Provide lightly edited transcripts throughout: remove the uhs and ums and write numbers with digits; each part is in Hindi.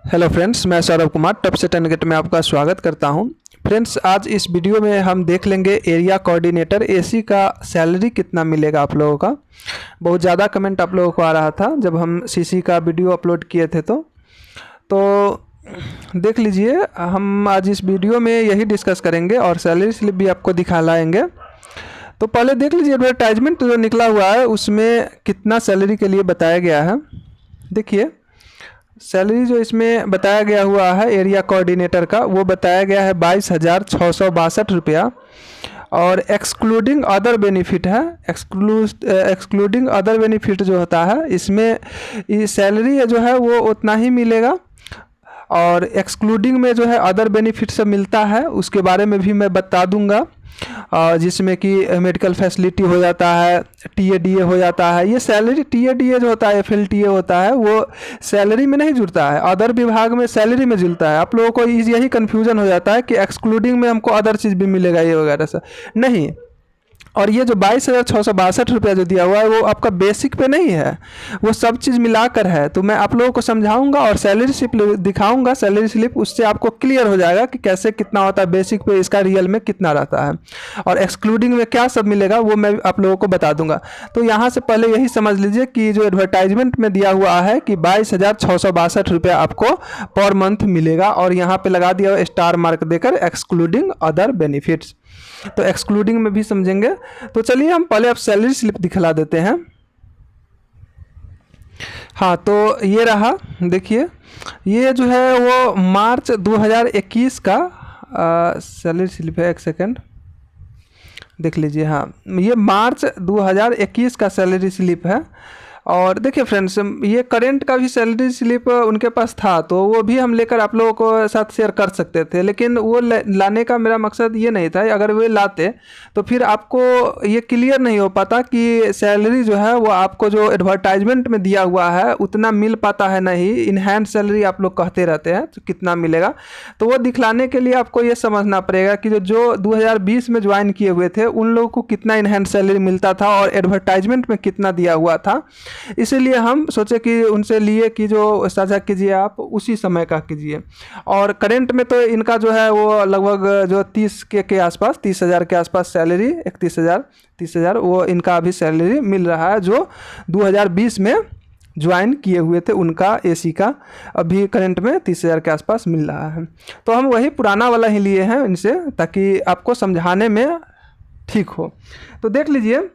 हेलो फ्रेंड्स, मैं सौरभ कुमार टॉप से टर्नगेट में आपका स्वागत करता हूं। फ्रेंड्स, आज इस वीडियो में हम देख लेंगे एरिया कोऑर्डिनेटर एसी का सैलरी कितना मिलेगा आप लोगों का। बहुत ज़्यादा कमेंट आप लोगों को आ रहा था जब हम सीसी का वीडियो अपलोड किए थे तो देख लीजिए। हम आज इस वीडियो में यही डिस्कस करेंगे और सैलरी स्लिप भी आपको दिखा लाएंगे। तो पहले देख लीजिए एडवर्टाइजमेंट जो निकला हुआ है उसमें कितना सैलरी के लिए बताया गया है। देखिए, सैलरी जो इसमें बताया गया हुआ है एरिया कोऑर्डिनेटर का वो बताया गया है 22,662 रुपया और एक्सक्लूडिंग अदर बेनिफिट है। एक्सक्लूडिंग अदर बेनिफिट जो होता है इसमें सैलरी जो है वो उतना ही मिलेगा। और एक्सक्लूडिंग में जो है अदर बेनिफिट सब मिलता है उसके बारे में भी मैं बता दूंगा, जिसमें कि मेडिकल फैसिलिटी हो जाता है, टीएडीए हो जाता है। ये सैलरी टीएडीए जो होता है, एफएलटीए होता है, वो सैलरी में नहीं जुड़ता है, अदर विभाग में सैलरी में जुड़ता है। आप लोगों को यही कन्फ्यूजन हो जाता है कि एक्सक्लूडिंग में हमको अदर चीज़ भी मिलेगा ये वगैरह से नहीं। और ये जो 22,662 रुपया जो दिया हुआ है वो आपका बेसिक पे नहीं है, वो सब चीज़ मिलाकर है। तो मैं आप लोगों को समझाऊंगा और सैलरी स्लिप दिखाऊंगा। सैलरी स्लिप उससे आपको क्लियर हो जाएगा कि कैसे कितना होता है, बेसिक पे इसका रियल में कितना रहता है और एक्सक्लूडिंग में क्या सब मिलेगा वो मैं आप लोगों को बता दूंगा। तो यहाँ से पहले यही समझ लीजिए कि जो एडवर्टाइजमेंट में दिया हुआ है कि 22,662 रुपया आपको पर मंथ मिलेगा और यहाँ पे लगा दिया हुआ स्टार मार्क देकर एक्सक्लूडिंग अदर बेनिफिट्स। तो एक्सक्लूडिंग में भी समझेंगे। तो चलिए हम पहले अब सैलरी स्लिप दिखला देते हैं। हाँ, तो ये रहा। देखिए, ये जो है वो मार्च 2021 का सैलरी स्लिप है। एक सेकेंड देख लीजिए। हाँ, ये मार्च 2021 का सैलरी स्लिप है। और देखिए फ्रेंड्स, ये करेंट का भी सैलरी स्लिप उनके पास था तो वो भी हम लेकर आप लोगों को साथ शेयर कर सकते थे, लेकिन वो लाने का मेरा मकसद ये नहीं था। अगर वे लाते तो फिर आपको ये क्लियर नहीं हो पाता कि सैलरी जो है वो आपको जो एडवर्टाइजमेंट में दिया हुआ है उतना मिल पाता है नहीं। इन हैंड सैलरी आप लोग कहते रहते हैं तो कितना मिलेगा, तो वो दिखलाने के लिए आपको ये समझना पड़ेगा कि जो 2020 में ज्वाइन किए हुए थे उन लोगों को कितना इन हैंड सैलरी मिलता था और एडवर्टाइजमेंट में कितना दिया हुआ था। इसीलिए हम सोचे कि उनसे लिए कि जो साझा कीजिए आप उसी समय का कीजिए। और करेंट में तो इनका जो है वो लगभग जो 30 के आसपास, 30,000 के आसपास सैलरी, 30,000 वो इनका अभी सैलरी मिल रहा है जो 2020 में ज्वाइन किए हुए थे उनका एसी का अभी करंट में 30,000 के आसपास मिल रहा है। तो हम वही पुराना वाला ही लिए हैं इनसे ताकि आपको समझाने में ठीक हो। तो देख लीजिए,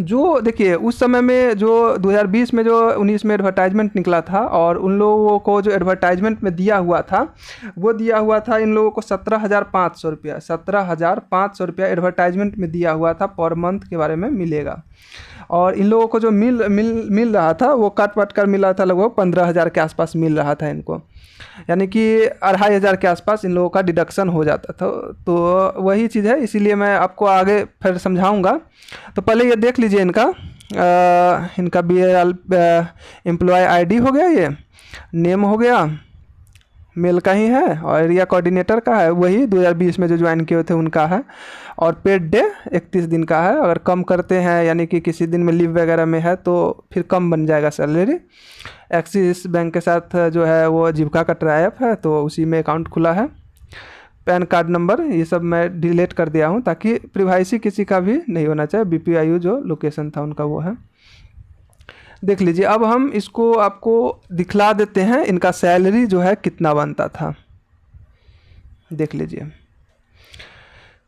जो देखिए उस समय में जो 2020 में जो 19 में एडवर्टाइजमेंट निकला था और उन लोगों को जो एडवर्टाइजमेंट में दिया हुआ था वो दिया हुआ था इन लोगों को 17,500 रुपया। 17,500 रुपया एडवर्टाइजमेंट में दिया हुआ था पर मंथ के बारे में मिलेगा। और इन लोगों को जो मिल रहा था वो काट पाट कर मिल रहा था, लगभग 15,000 के आसपास मिल रहा था इनको, यानी कि 2,500 के आसपास इन लोगों का डिडक्शन हो जाता था। तो वही चीज़ है, इसीलिए मैं आपको आगे फिर समझाऊंगा। तो पहले ये देख लीजिए इनका BAL एम्प्लॉय ID हो गया, ये नेम हो गया, मेल का ही है और एरिया कोऑर्डिनेटर का है, वही 2020 में जो ज्वाइन किए थे उनका है। और पेड डे 31 दिन का है। अगर कम करते हैं यानी कि किसी दिन में लीव वगैरह में है तो फिर कम बन जाएगा सैलरी। एक्सिस बैंक के साथ जो है वो जीविका का ट्राइप है तो उसी में अकाउंट खुला है। पैन कार्ड नंबर ये सब मैं डिलीट कर दिया हूँ ताकि प्रिवाइसी किसी का भी नहीं होना चाहिए। BPIU जो लोकेशन था उनका वो है। देख लीजिए, अब हम इसको आपको दिखला देते हैं इनका सैलरी जो है कितना बनता था। देख लीजिए,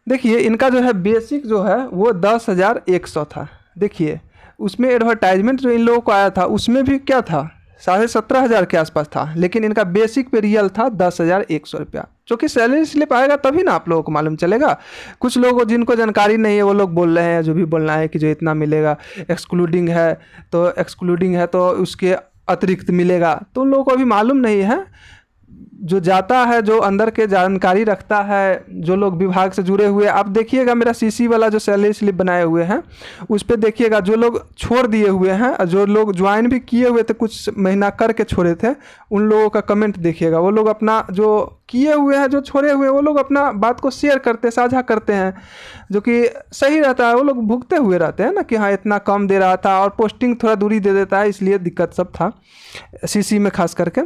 देखिए इनका जो है बेसिक जो है वो 10,100 था। देखिए उसमें एडवर्टाइजमेंट जो इन लोगों को आया था उसमें भी क्या था, 17,500 के आसपास था, लेकिन इनका बेसिक पे रियल था 10,100 रुपया। क्योंकि सैलरी स्लिप आएगा तभी ना आप लोगों को मालूम चलेगा। कुछ लोग जिनको जानकारी नहीं है वो लोग बोल रहे हैं जो भी बोलना है कि जो इतना मिलेगा, एक्सक्लूडिंग है तो उसके अतिरिक्त मिलेगा, तो उन लोगों को अभी मालूम नहीं है। जो जाता है, जो अंदर के जानकारी रखता है, जो लोग विभाग से जुड़े हुए, आप देखिएगा मेरा सीसी वाला जो सैलरी स्लिप बनाए हुए हैं उस पर देखिएगा, जो लोग छोड़ दिए हुए हैं, जो लोग ज्वाइन भी किए हुए थे कुछ महीना करके छोड़े थे, उन लोगों का कमेंट देखिएगा। वो लोग अपना जो किए हुए हैं, जो छोड़े हुए हैं, वो लोग अपना बात को शेयर करते, साझा करते हैं, जो कि सही रहता है। वो लोग भुगते हुए रहते हैं ना कि हाँ इतना कम दे रहा था और पोस्टिंग थोड़ा दूरी दे देता है, इसलिए दिक्कत सब था सीसी में खास करके।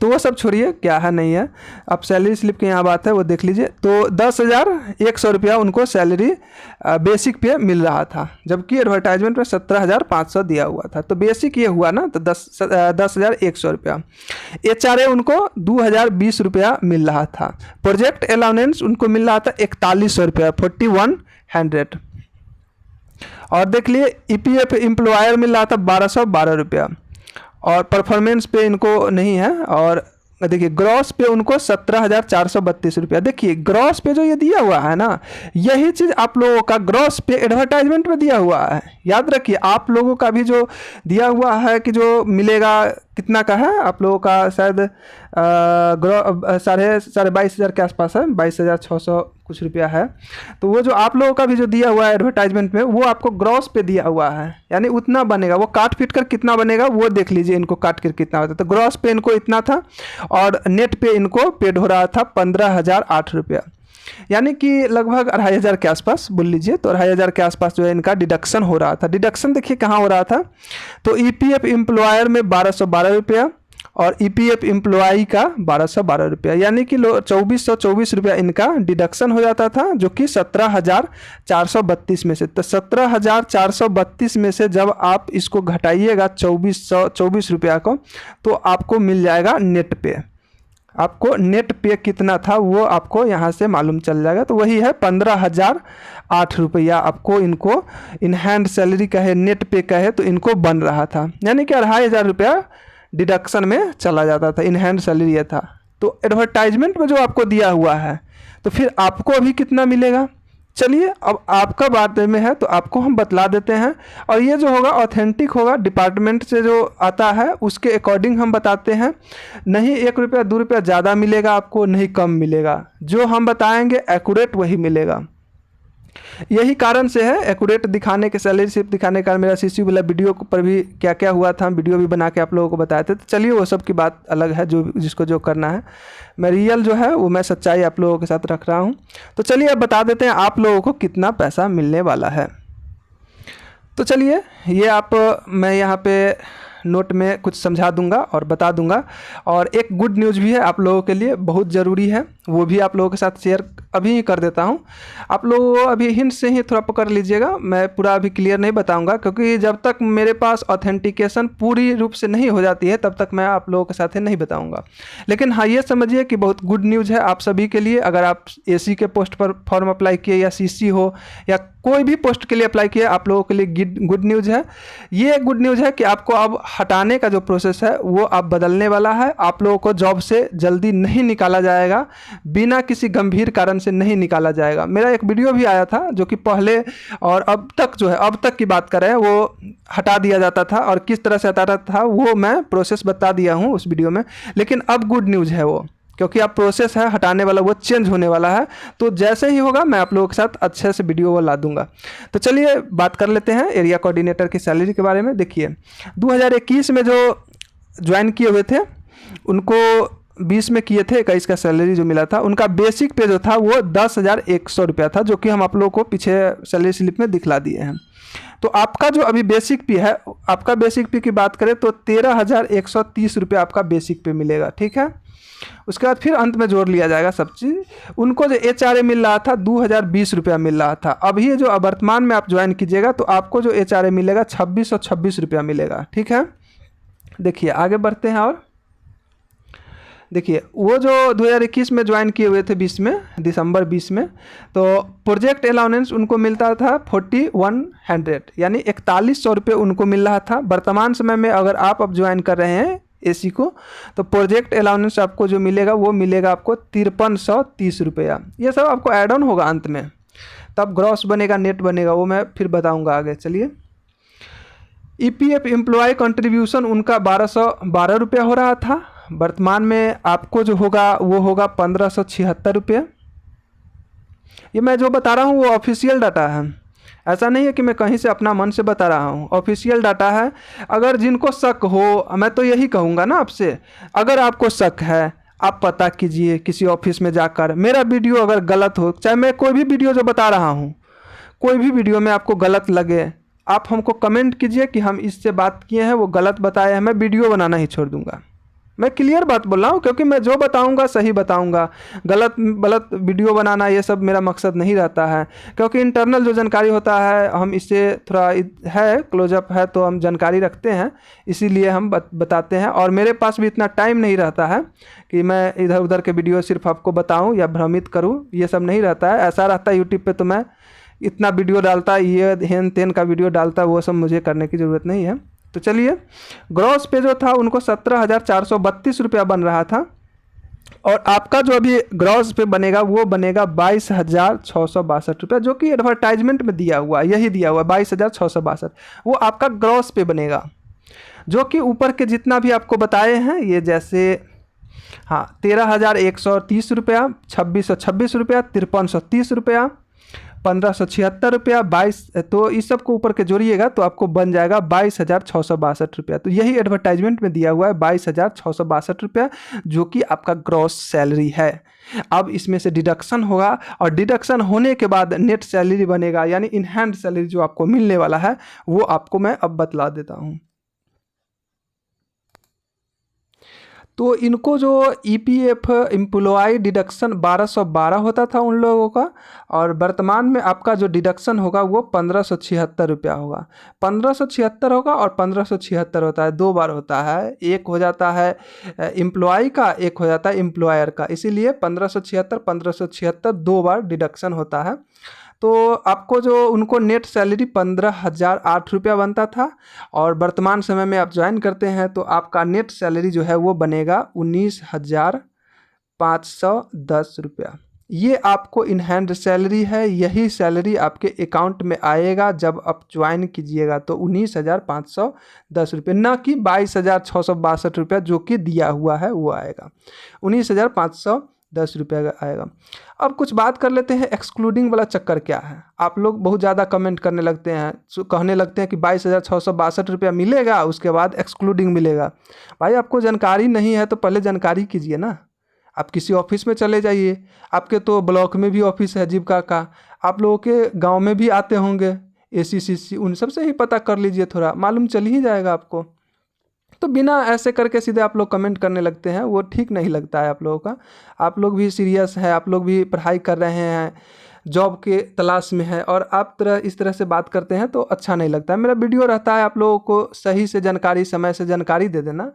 तो वो सब छोड़िए क्या है नहीं है, अब सैलरी स्लिप की यहाँ बात है वो देख लीजिए। तो 10,100 रुपया उनको सैलरी बेसिक पे मिल रहा था, जबकि एडवर्टाइजमेंट में 17,500 दिया हुआ था। तो बेसिक ये हुआ ना, तो 10,100 रुपया। HRA उनको 2,020 रुपया मिल रहा था। प्रोजेक्ट अलाउंस उनको मिल रहा था 4100 रुपया, 4100। और देख लिए EPF एम्प्लॉयर मिल रहा था 1,212 रुपया, और परफॉर्मेंस पे इनको नहीं है। और देखिए ग्रॉस पे उनको 17,432 रुपया। देखिए ग्रॉस पे जो ये दिया हुआ है ना, यही चीज़ आप लोगों का ग्रॉस पे एडवर्टाइजमेंट में दिया हुआ है। याद रखिए आप लोगों का भी जो दिया हुआ है कि जो मिलेगा कितना का है आप लोगों का, शायद साढ़े 22,000 के आसपास है, 22,600 कुछ रुपया है। तो वो जो आप लोगों का भी जो दिया हुआ है एडवर्टाइजमेंट में, वो आपको ग्रॉस पे दिया हुआ है, यानी उतना बनेगा। वो काट पीट कर कितना बनेगा वो देख लीजिए, इनको काट कर कितना होता है। तो ग्रॉस पे इनको इतना था, और नेट पे इनको पेड हो रहा था 15,008 रुपया, यानी कि लगभग 2,500 के आसपास बोल लीजिए। तो 2,500 के आसपास जो है इनका डिडक्शन हो रहा था। डिडक्शन देखिए कहाँ हो रहा था, तो EPF एम्प्लॉयर में 1,212 रुपया, और EPF एम्प्लॉई का 1,212 रुपया, यानी कि 2,424 रुपया इनका डिडक्शन हो जाता था, जो कि 17,432 में से। तो 17,432 में से जब आप इसको घटाइएगा 2,424 रुपया को, तो आपको मिल जाएगा नेट पे। आपको नेट पे कितना था वो आपको यहाँ से मालूम चल जाएगा। तो वही है 15,008 रुपया आपको इनको इन हैंड सैलरी कहे नेट पे कहे तो इनको बन रहा था, यानी कि 2,500 रुपया डिडक्शन में चला जाता था। इन हैंड सैलरी ये था। तो एडवर्टाइजमेंट में जो आपको दिया हुआ है, तो फिर आपको अभी कितना मिलेगा, चलिए अब आपका बात में है तो आपको हम बतला देते हैं। और ये जो होगा ऑथेंटिक होगा, डिपार्टमेंट से जो आता है उसके अकॉर्डिंग हम बताते हैं। नहीं 1 रुपया 2 रुपया ज़्यादा मिलेगा आपको, नहीं कम मिलेगा। जो हम बताएंगे एक्यूरेट वही मिलेगा। यही कारण से है एक्यूरेट दिखाने के, सैलरी स्लिप दिखाने का। मेरा CC वाला वीडियो पर भी क्या क्या हुआ था, हम वीडियो भी बना के आप लोगों को बताए थे। तो चलिए वो सब की बात अलग है, जो जिसको जो करना है। मैं रियल जो है वो मैं सच्चाई आप लोगों के साथ रख रहा हूँ। तो चलिए अब बता देते हैं आप लोगों को कितना पैसा मिलने वाला है। तो चलिए ये मैं यहाँ पे नोट में कुछ समझा दूंगा और बता दूंगा। और एक गुड न्यूज़ भी है आप लोगों के लिए, बहुत ज़रूरी है, वो भी आप लोगों के साथ शेयर अभी ही कर देता हूं। आप लोग अभी हिंट से ही थोड़ा पकड़ लीजिएगा, मैं पूरा अभी क्लियर नहीं बताऊंगा, क्योंकि जब तक मेरे पास ऑथेंटिकेशन पूरी रूप से नहीं हो जाती है तब तक मैं आप लोगों के साथ नहीं बताऊंगा। लेकिन हाँ ये समझिए कि बहुत गुड न्यूज़ है आप सभी के लिए। अगर आप AC के पोस्ट पर फॉर्म अप्लाई किए, या CC हो, या कोई भी पोस्ट के लिए अप्लाई किया, आप लोगों के लिए गुड न्यूज़ है। ये गुड न्यूज़ है कि आपको अब हटाने का जो प्रोसेस है वो अब बदलने वाला है। आप लोगों को जॉब से जल्दी नहीं निकाला जाएगा, बिना किसी गंभीर कारण से नहीं निकाला जाएगा। मेरा एक वीडियो भी आया था जो कि पहले और अब तक जो है, अब तक की बात कर रहे हैं, वो हटा दिया जाता था और किस तरह से हटाता था वो मैं प्रोसेस बता दिया हूँ उस वीडियो में। लेकिन अब गुड न्यूज़ है वो, क्योंकि अब प्रोसेस है हटाने वाला वो चेंज होने वाला है। तो जैसे ही होगा मैं आप लोगों के साथ अच्छे से वीडियो वो ला दूंगा। तो चलिए बात कर लेते हैं एरिया कोऑर्डिनेटर की सैलरी के बारे में। देखिए 2021 में जो ज्वाइन किए हुए थे उनको 20 में किए थे, 21 का सैलरी जो मिला था उनका बेसिक पे जो था वो 10,100 रुपया था, जो कि हम आप लोगों को पीछे सैलरी स्लिप में दिखला दिए हैं। तो आपका जो अभी बेसिक पे है, आपका बेसिक पे की बात करें तो 13,130 रुपया आपका बेसिक पे मिलेगा, ठीक है। उसके बाद फिर अंत में जोड़ लिया जाएगा सब चीज़। उनको जो HRA मिल रहा था 2,020 रुपया मिल रहा था। अभी ये जो वर्तमान में आप ज्वाइन कीजिएगा तो आपको जो HRA मिलेगा 2,626 रुपया मिलेगा, ठीक है। देखिए आगे बढ़ते हैं और देखिए वो जो 2021 में ज्वाइन किए हुए थे 20 में, दिसंबर 20 में, तो प्रोजेक्ट अलाउंस उनको मिलता था 4,100, यानी 4,100 रुपये उनको मिल रहा था। वर्तमान समय में अगर आप अब ज्वाइन कर रहे हैं AC को, तो प्रोजेक्ट अलाउंस आपको जो मिलेगा वो मिलेगा आपको 5,330 रुपया। ये सब आपको ऐड ऑन होगा अंत में, तब ग्रॉस बनेगा, नेट बनेगा, वो मैं फिर बताऊंगा आगे। चलिए EPF एम्प्लॉय कंट्रीब्यूशन उनका 1,212 रुपया हो रहा था। वर्तमान में आपको जो होगा वो होगा 1,576 रुपये। ये मैं जो बता रहा हूँ वो ऑफिशियल डाटा है, ऐसा नहीं है कि मैं कहीं से अपना मन से बता रहा हूँ, ऑफिशियल डाटा है। अगर जिनको शक हो, मैं तो यही कहूँगा ना आपसे, अगर आपको शक है आप पता कीजिए किसी ऑफिस में जाकर। मेरा वीडियो अगर गलत हो, चाहे मैं कोई भी वीडियो जो बता रहा हूँ, कोई भी वीडियो में आपको गलत लगे, आप हमको कमेंट कीजिए कि हम इससे बात किए हैं वो गलत बताए हैं, मैं वीडियो बनाना ही छोड़ दूँगा। मैं क्लियर बात बोल रहा हूँ, क्योंकि मैं जो बताऊँगा सही बताऊँगा, गलत गलत वीडियो बनाना ये सब मेरा मकसद नहीं रहता है। क्योंकि इंटरनल जो जानकारी होता है हम इससे थोड़ा है क्लोजअप है तो हम जानकारी रखते हैं, इसीलिए हम बताते हैं। और मेरे पास भी इतना टाइम नहीं रहता है कि मैं इधर उधर के वीडियो सिर्फ आपको बताऊँ या भ्रमित करूँ, ये सब नहीं रहता है। ऐसा रहता है यूट्यूब पर तो मैं इतना वीडियो डालता, ये हेन तेन का वीडियो डालता, वो सब मुझे करने की ज़रूरत नहीं है। तो चलिए, ग्रॉस पे जो था उनको 17,432 रुपया बन रहा था, और आपका जो अभी ग्रॉस पे बनेगा वो बनेगा 22,662 रुपया, जो कि एडवर्टाइजमेंट में दिया हुआ है, यही दिया हुआ है 22,662, वो आपका ग्रॉस पे बनेगा। जो कि ऊपर के जितना भी आपको बताए हैं, ये जैसे हाँ 13,130 रुपया, 2,626 रुपया, 5,330 रुपया, 1,576 रुपया, 22, तो इस सब को ऊपर के जोड़िएगा तो आपको बन जाएगा 22,662 रुपया। तो यही एडवर्टाइजमेंट में दिया हुआ है 22,662 रुपया, जो कि आपका ग्रॉस सैलरी है। अब इसमें से डिडक्शन होगा, और डिडक्शन होने के बाद नेट सैलरी बनेगा, यानी इन हैंड सैलरी जो आपको मिलने वाला है वो आपको मैं अब बतला देता हूँ। तो इनको जो EPF एम्प्लॉय डिडक्शन 1,212 होता था उन लोगों का, और वर्तमान में आपका जो डिडक्शन होगा वो 1,576 रुपया होगा। 1,576 होगा और 1,576 होता है, 2 बार होता है, एक हो जाता है एम्प्लॉय का, एक हो जाता है एम्प्लॉयर का, इसीलिए 1,576 1,576 2 बार डिडक्शन होता है। तो आपको जो उनको नेट सैलरी 15,008 रुपया बनता था, और वर्तमान समय में आप ज्वाइन करते हैं तो आपका नेट सैलरी जो है वो बनेगा 19,510 रुपया। ये आपको इन हैंड सैलरी है, यही सैलरी आपके अकाउंट में आएगा जब आप ज्वाइन कीजिएगा, तो 19,510 रुपये, ना कि 22,662 रुपया जो कि दिया हुआ है वो आएगा, 19,510 रुपये का आएगा। अब कुछ बात कर लेते हैं एक्सक्लूडिंग वाला चक्कर क्या है। आप लोग बहुत ज़्यादा कमेंट करने लगते हैं, कहने लगते हैं कि 22,662 रुपया मिलेगा, उसके बाद एक्सक्लूडिंग मिलेगा। भाई आपको जानकारी नहीं है तो पहले जानकारी कीजिए ना। आप किसी ऑफिस में चले जाइए, आपके तो ब्लॉक में भी ऑफिस है जीविका का, आप लोगों के गांव में भी आते होंगे ACCC, उन सब से ही पता कर लीजिए, थोड़ा मालूम चल ही जाएगा आपको। तो बिना ऐसे करके सीधे आप लोग कमेंट करने लगते हैं, वो ठीक नहीं लगता है आप लोगों का। आप लोग भी सीरियस हैं, आप लोग भी पढ़ाई कर रहे हैं, जॉब के तलाश में है, और आप इस तरह से बात करते हैं तो अच्छा नहीं लगता है। मेरा वीडियो रहता है आप लोगों को सही से जानकारी, समय से जानकारी दे देना,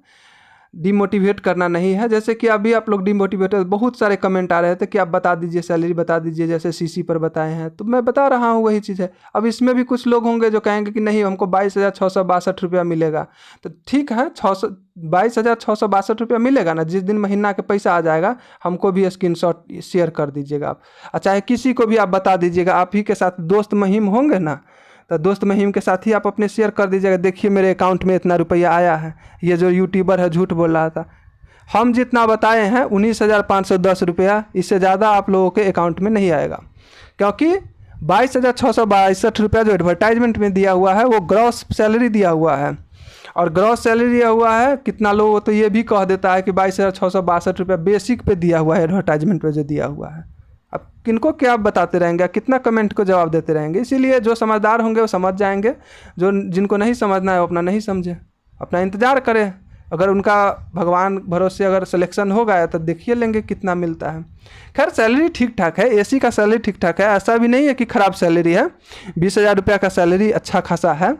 डिमोटिवेट करना नहीं है। जैसे कि अभी आप लोग डिमोटिवेटेड, बहुत सारे कमेंट आ रहे थे कि आप बता दीजिए सैलरी, बता दीजिए, जैसे CC पर बताए हैं, तो मैं बता रहा हूँ वही चीज़ है। अब इसमें भी कुछ लोग होंगे जो कहेंगे कि नहीं हमको 22,662 रुपया मिलेगा, तो ठीक है 22,662 रुपया मिलेगा ना। जिस दिन महीना के पैसा आ जाएगा हमको भी स्क्रीनशॉट शेयर कर दीजिएगा आप, चाहे किसी को भी आप बता दीजिएगा, आप ही के साथ दोस्त महिम होंगे ना, तो दोस्त महिम के साथ ही आप अपने शेयर कर दीजिएगा, देखिए मेरे अकाउंट में इतना रुपया आया है। ये जो यूट्यूबर है झूठ बोल रहा था, हम जितना बताए हैं 19,510 रुपया, इससे ज़्यादा आप लोगों के अकाउंट में नहीं आएगा, क्योंकि 22,662 रुपया जो एडवर्टाइजमेंट में दिया हुआ है वो ग्रॉस सैलरी दिया हुआ है। और ग्रॉस सैलरी दिया हुआ है, कितना लोग तो ये भी कह देता है कि 22,662 रुपया बेसिक पे दिया हुआ है, एडवर्टाइजमेंट पे जो दिया हुआ है। अब किनको क्या आप बताते रहेंगे, कितना कमेंट को जवाब देते रहेंगे। इसीलिए जो समझदार होंगे वो समझ जाएंगे, जो जिनको नहीं समझना है वो अपना नहीं समझे, अपना इंतज़ार करें। अगर उनका भगवान भरोसे अगर सिलेक्शन हो गया तो देखिए लेंगे कितना मिलता है। खैर सैलरी ठीक ठाक है, AC का सैलरी ठीक ठाक है, ऐसा भी नहीं है कि ख़राब सैलरी है। 20,000 रुपया का सैलरी अच्छा खासा है,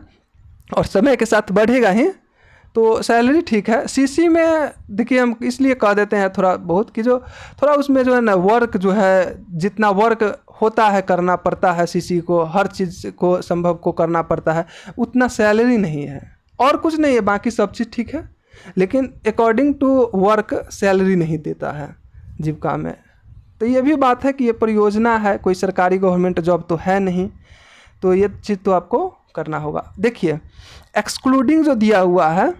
और समय के साथ बढ़ेगा ही, तो सैलरी ठीक है। CC में देखिए हम इसलिए कह देते हैं थोड़ा बहुत कि जो थोड़ा उसमें जो है ना वर्क जो है, जितना वर्क होता है करना पड़ता है, CC को हर चीज़ को संभव को करना पड़ता है, उतना सैलरी नहीं है। और कुछ नहीं है, बाकी सब चीज़ ठीक है, लेकिन अकॉर्डिंग टू वर्क सैलरी नहीं देता है जीविका में। तो ये भी बात है कि ये परियोजना है, कोई सरकारी गवर्नमेंट जॉब तो है नहीं, तो ये चीज़ तो आपको करना होगा। देखिए एक्सक्लूडिंग जो दिया हुआ है,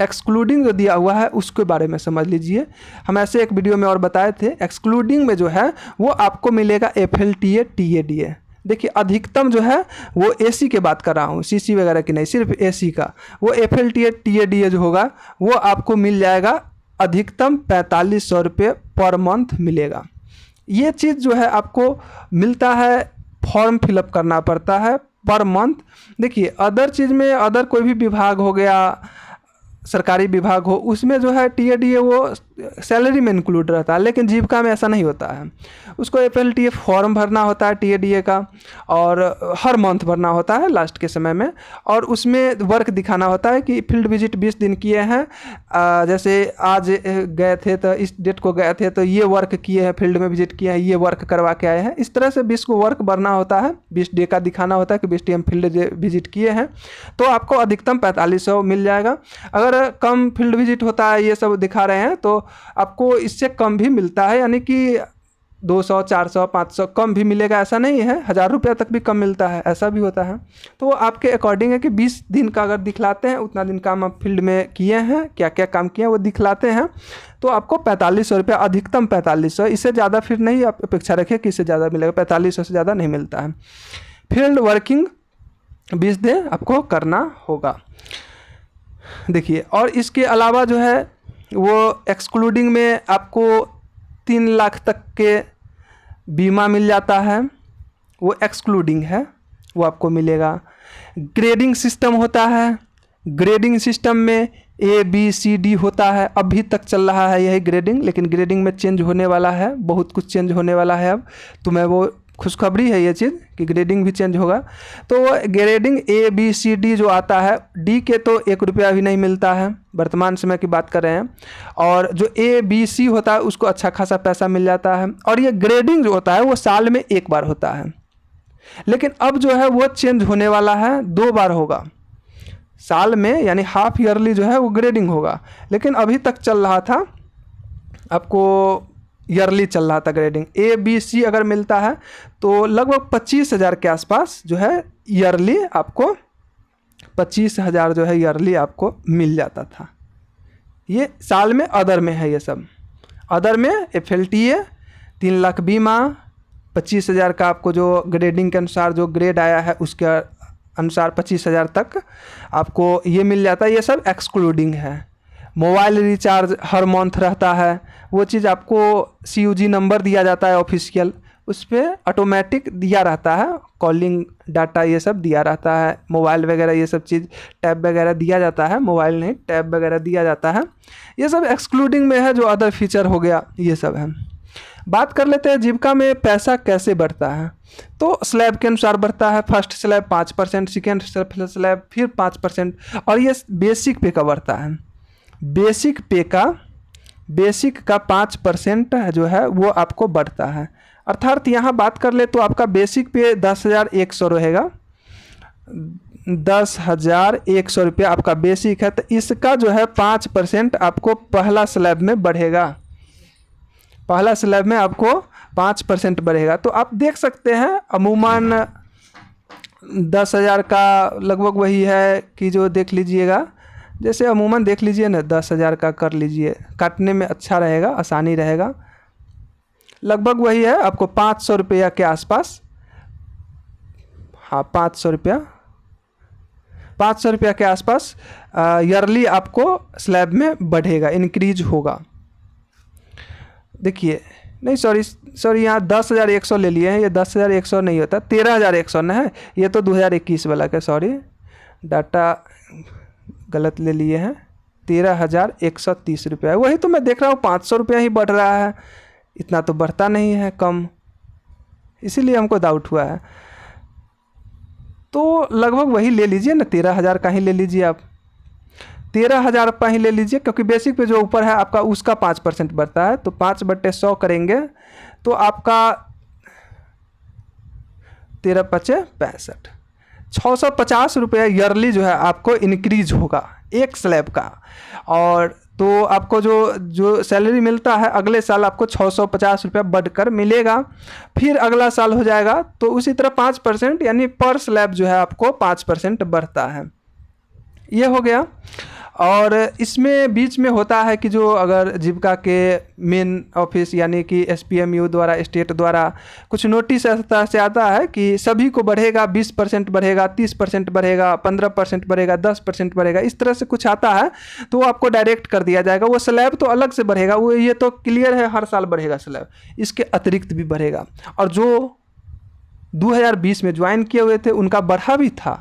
एक्सक्लूडिंग जो दिया हुआ है उसके बारे में समझ लीजिए। हम ऐसे एक वीडियो में और बताए थे, एक्सक्लूडिंग में जो है वो आपको मिलेगा FLTA TADA। देखिए अधिकतम जो है वो AC के बात कर रहा हूँ, CC वगैरह की नहीं, सिर्फ AC का। वो FLTA TADA जो होगा वो आपको मिल जाएगा अधिकतम 4,500 रुपये पर मंथ मिलेगा। ये चीज़ जो है आपको मिलता है, फॉर्म फिलअप करना पड़ता है पर मंथ। देखिए अदर चीज़ में, अदर कोई भी विभाग हो गया, सरकारी विभाग हो, उसमें जो है TADA वो सैलरी में इंक्लूड रहता है, लेकिन जीविका में ऐसा नहीं होता है। उसको FLTF फॉर्म भरना होता है TADA का, और हर मंथ भरना होता है लास्ट के समय में, और उसमें वर्क दिखाना होता है कि फील्ड विजिट 20 दिन किए हैं, जैसे आज गए थे तो इस डेट को गए थे तो ये वर्क किए हैं, फील्ड में विजिट किए हैं, ये वर्क करवा के आए हैं। इस तरह से 20 को वर्क भरना होता है, 20 डे का दिखाना होता है कि 20 डे हम फील्ड विजिट किए हैं, तो आपको अधिकतम 4500 मिल जाएगा। अगर कम फील्ड विजिट होता है, ये सब दिखा रहे हैं, तो आपको इससे कम भी मिलता है, यानी कि 200, 400, 500 कम भी मिलेगा, ऐसा नहीं है, 1000 रुपया तक भी कम मिलता है, ऐसा भी होता है। तो आपके अकॉर्डिंग है कि 20 दिन का अगर दिखलाते हैं, उतना दिन काम आप फील्ड में किए हैं, क्या क्या काम किए हैं वो दिखलाते हैं, तो आपको 4500 रुपया, अधिकतम 4500, इससे ज़्यादा फिर नहीं आप अपेक्षा रखें कि इससे ज़्यादा मिलेगा, 4500 से ज़्यादा नहीं मिलता है। फील्ड वर्किंग 20 दिन आपको करना होगा। देखिए, और इसके अलावा जो है वो एक्सक्लूडिंग में आपको 3 लाख तक के बीमा मिल जाता है, वो एक्सक्लूडिंग है, वो आपको मिलेगा। ग्रेडिंग सिस्टम होता है, ग्रेडिंग सिस्टम में ABCD होता है, अभी तक चल रहा है यही ग्रेडिंग, लेकिन ग्रेडिंग में चेंज होने वाला है, बहुत कुछ चेंज होने वाला है अब, तो मैं वो खुशखबरी है ये चीज़ कि ग्रेडिंग भी चेंज होगा। तो ग्रेडिंग ABCD जो आता है, D के तो 1 रुपया भी नहीं मिलता है, वर्तमान समय की बात कर रहे हैं, और जो ABC होता है उसको अच्छा खासा पैसा मिल जाता है। और ये ग्रेडिंग जो होता है वो साल में 1 बार होता है, लेकिन अब जो है वो चेंज होने वाला है, 2 बार होगा साल में, यानी हाफ ईयरली जो है वो ग्रेडिंग होगा, लेकिन अभी तक चल रहा था आपको ईयरली चल रहा था ग्रेडिंग। ABC अगर मिलता है तो लगभग 25,000 के आसपास जो है ईयरली आपको, 25,000 जो है ईयरली आपको मिल जाता था। ये साल में अदर में है, ये सब अदर में FLTA 3 लाख बीमा, 25,000 का आपको जो ग्रेडिंग के अनुसार जो ग्रेड आया है उसके अनुसार 25,000 तक आपको ये मिल जाता है। ये सब एक्सक्लूडिंग है। मोबाइल रिचार्ज हर मंथ रहता है, वो चीज़ आपको CUG नंबर दिया जाता है ऑफिशियल, उस पर ऑटोमेटिक दिया रहता है, कॉलिंग डाटा ये सब दिया रहता है, मोबाइल वगैरह ये सब चीज़, टैब वगैरह दिया जाता है, मोबाइल नहीं टैब वगैरह दिया जाता है। ये सब एक्सक्लूडिंग में है, जो अदर फीचर हो गया ये सब है। बात कर लेते हैं जीविका में पैसा कैसे बढ़ता है। तो स्लैब के अनुसार बढ़ता है, फर्स्ट स्लैब 5%, सेकेंड स्लैब फिर 5%, और ये बेसिक पे का बढ़ता है। बेसिक का 5% जो है वो आपको बढ़ता है, अर्थात यहाँ बात कर ले तो आपका बेसिक पे 10,100 रहेगा, 10,100 रुपया आपका बेसिक है, तो इसका जो है 5% आपको पहला स्लैब में बढ़ेगा, पहला स्लैब में आपको 5% बढ़ेगा। तो आप देख सकते हैं अमूमन 10,000 का लगभग वही है कि जो देख लीजिएगा, जैसे अमूमन देख लीजिए ना, 10,000 का कर लीजिए, काटने में अच्छा रहेगा, आसानी रहेगा, लगभग वही है आपको 500 रुपया के आसपास, हाँ 500 रुपया, 500 रुपया के आसपास ईयरली आपको स्लैब में बढ़ेगा, इंक्रीज होगा। देखिए, नहीं सॉरी यहाँ 10,100 ले लिए हैं, ये 10,100 नहीं होता, 13,100 ना है, ये तो 2021 वाला का, सॉरी डाटा गलत ले लिए हैं, 13,130 रुपया, वही तो मैं देख रहा हूँ 500 रुपया ही बढ़ रहा है, इतना तो बढ़ता नहीं है, कम, इसीलिए हमको डाउट हुआ है। तो लगभग वही ले लीजिए ना, 13,000 का ही ले लीजिए आप, 13,000 का ही ले लीजिए, क्योंकि बेसिक पे जो ऊपर है आपका उसका 5% बढ़ता है, तो 5/100 करेंगे तो आपका 13×5 = 650 रुपये ईयरली जो है आपको इंक्रीज होगा एक स्लैब का। और तो आपको जो सैलरी मिलता है अगले साल आपको 650 रुपया बढ़कर मिलेगा, फिर अगला साल हो जाएगा तो उसी तरह 5%, यानी पर स्लैब जो है आपको 5% बढ़ता है। ये हो गया। और इसमें बीच में होता है कि जो अगर जीविका के मेन ऑफिस यानी कि SPMU द्वारा, स्टेट द्वारा कुछ नोटिस इस तरह से आता है कि सभी को बढ़ेगा, 20% बढ़ेगा, 30% बढ़ेगा, 15% बढ़ेगा, 10% बढ़ेगा, इस तरह से कुछ आता है, तो वो आपको डायरेक्ट कर दिया जाएगा। वो स्लैब तो अलग से बढ़ेगा, वो ये तो क्लियर है, हर साल बढ़ेगा स्लैब, इसके अतिरिक्त भी बढ़ेगा। और जो 2020 में ज्वाइन किए हुए थे उनका बढ़ा भी था,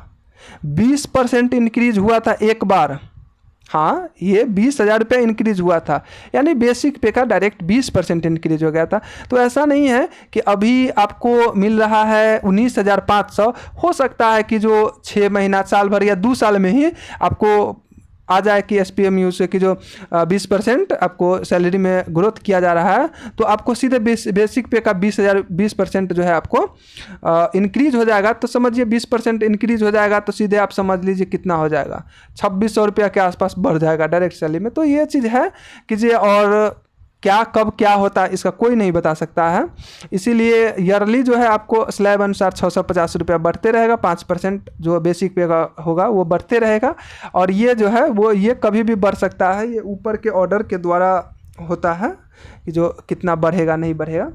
20% इंक्रीज हुआ था एक बार, हाँ, ये 20,000 रुपये इंक्रीज हुआ था, यानी बेसिक पे का डायरेक्ट 20% इंक्रीज हो गया था। तो ऐसा नहीं है कि अभी आपको मिल रहा है 19,500, हो सकता है कि जो 6 महीना, साल भर या 2 साल में ही आपको आ जाए कि SPMU से कि जो 20% आपको सैलरी में ग्रोथ किया जा रहा है, तो आपको सीधे बेसिक पे का 20% जो है आपको इंक्रीज हो जाएगा। तो समझिए 20% इंक्रीज हो जाएगा तो सीधे आप समझ लीजिए कितना हो जाएगा, 2600 रुपया के आसपास बढ़ जाएगा डायरेक्ट सैलरी में। तो ये चीज़ है कि जे, और क्या कब क्या होता है इसका कोई नहीं बता सकता है। इसीलिए ईयरली जो है आपको स्लैब अनुसार 650 रुपया बढ़ते रहेगा, 5% जो बेसिक पे का होगा वो बढ़ते रहेगा। और ये जो है वो ये कभी भी बढ़ सकता है, ये ऊपर के ऑर्डर के द्वारा होता है कि जो कितना बढ़ेगा नहीं बढ़ेगा।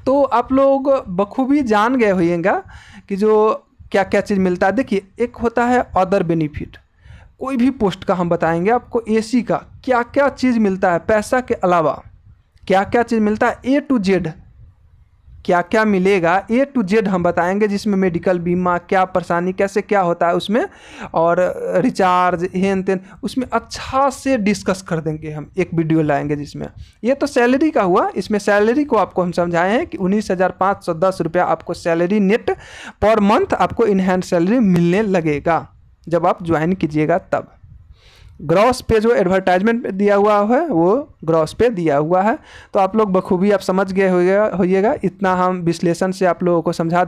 तो आप लोग बखूबी जान गए होइएगा कि जो क्या क्या चीज़ मिलता है। देखिए, एक होता है अदर बेनिफिट, कोई भी पोस्ट का हम बताएंगे आपको AC का क्या क्या चीज़ मिलता है, पैसा के अलावा क्या क्या चीज़ मिलता है, A to Z क्या क्या मिलेगा, A to Z हम बताएंगे, जिसमें मेडिकल बीमा, क्या परेशानी, कैसे क्या होता है उसमें, और रिचार्ज हेन तेन, उसमें अच्छा से डिस्कस कर देंगे। हम एक वीडियो लाएंगे जिसमें, ये तो सैलरी का हुआ, इसमें सैलरी को आपको हम समझाए हैं कि 19,510 रुपया आपको सैलरी नेट पर मंथ आपको इनहैंड सैलरी मिलने लगेगा जब आप ज्वाइन कीजिएगा तब। ग्रॉस पे जो एडवर्टाइजमेंट पे दिया हुआ है वो ग्रॉस पे दिया हुआ है। तो आप लोग बखूबी आप समझ गए होइएगा, इतना हम विश्लेषण से आप लोगों को समझा